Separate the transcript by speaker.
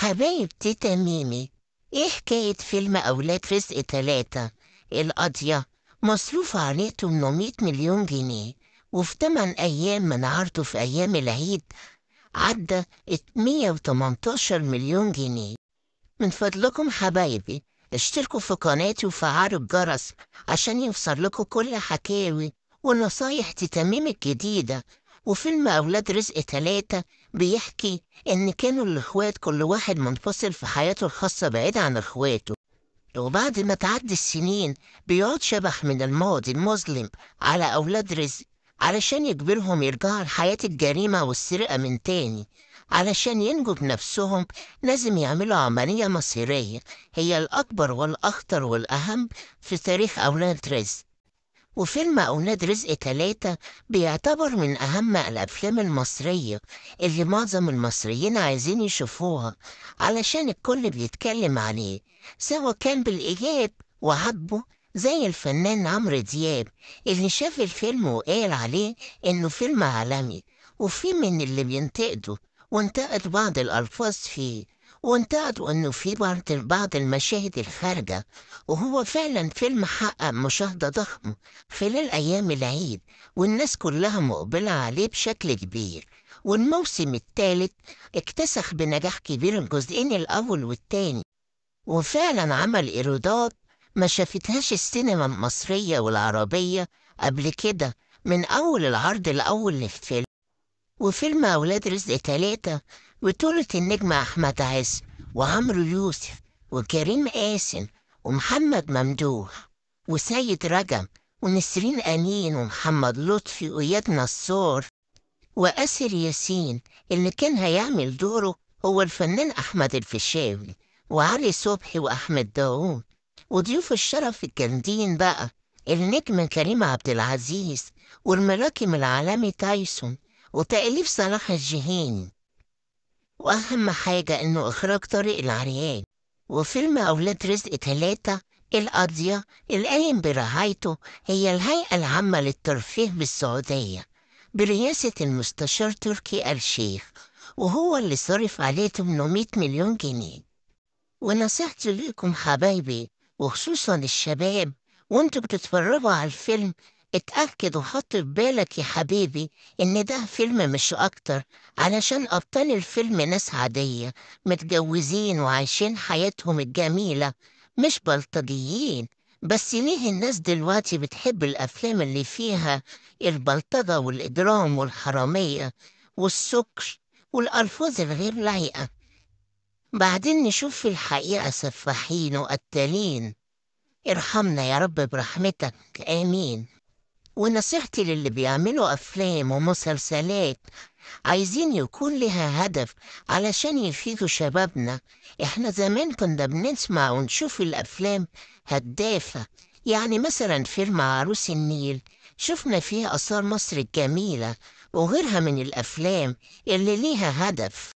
Speaker 1: حبايب تيتا ميمي، ايه حكاية فيلم أولاد رزق تلاتة؟ القضية مصروف عليه 800 مليون جنيه، وفي 8 أيام من عرضه في أيام العيد عدى 118 مليون جنيه. من فضلكم حبايبي اشتركوا في قناتي وفعلوا الجرس عشان يوصل لكم كل حكاوي ونصايح تتميم الجديدة. وفيلم أولاد رزق تلاتة بيحكي إن كانوا الإخوات كل واحد منفصل في حياته الخاصة بعيد عن إخواته، وبعد ما تعدي السنين بيقعد شبح من الماضي المظلم على أولاد رزق علشان يجبرهم يرجعوا لحياة الجريمة والسرقة من تاني. علشان ينجوا بنفسهم لازم يعملوا عملية مصيرية هي الأكبر والأخطر والأهم في تاريخ أولاد رزق. وفيلم أولاد رزق تلاتة بيعتبر من أهم الأفلام المصرية اللي معظم المصريين عايزين يشوفوها، علشان الكل بيتكلم عليه سواء كان بالإيجاب وعاتبه، زي الفنان عمرو دياب اللي شاف الفيلم وقال عليه إنه فيلم عالمي، وفي من اللي بينتقده وانتقد بعض الألفاظ فيه، وانتقدوا إنه في بعض المشاهد الخارجة. وهو فعلا فيلم حقق مشاهدة ضخمة خلال أيام العيد، والناس كلها مقبلة عليه بشكل كبير. والموسم الثالث اكتسح بنجاح كبير الجزئين الأول والتاني، وفعلا عمل إيرادات ما شافتهاش السينما المصرية والعربية قبل كده من أول العرض الأول للفيلم. وفيلم أولاد رزق تلاتة بطولة النجم أحمد عز وعمرو يوسف وكريم قاسم ومحمد ممدوح وسيد رجب ونسرين أمين ومحمد لطفي وإياد نصار وآسر ياسين. اللي كان هيعمل دوره هو الفنان أحمد الفيشاوي وعلي صبحي وأحمد داوود. وضيوف الشرف الجامدين بقى النجم كريم عبد العزيز والملاكم العالمي تايسون وتأليف صلاح الجهيني، وأهم حاجة إنه إخراج طارق العريان. وفيلم أولاد رزق تلاتة القضية القايم برعايته هي الهيئة العامة للترفيه بالسعودية برئاسة المستشار تركي آل الشيخ، وهو اللي صرف عليه 800 مليون جنيه. ونصيحتي ليكم حبايبي وخصوصا الشباب وانتوا بتتفرجوا على الفيلم، اتأكد وحط في بالك يا حبيبي ان ده فيلم مش اكتر، علشان ابطال الفيلم ناس عادية متجوزين وعايشين حياتهم الجميلة، مش بلطجيين. بس ليه الناس دلوقتي بتحب الافلام اللي فيها البلطجة والاجرام والحرامية والسكر والالفاظ الغير لايقة؟ بعدين نشوف في الحقيقة سفاحين وقتالين. ارحمنا يا رب برحمتك، آمين. ونصيحتي للي بيعملوا أفلام ومسلسلات عايزين يكون لها هدف علشان يفيدوا شبابنا. احنا زمان كنا بنسمع ونشوف الأفلام هدافة، يعني مثلا فيلم عروس النيل شفنا فيه آثار مصر الجميلة، وغيرها من الأفلام اللي ليها هدف.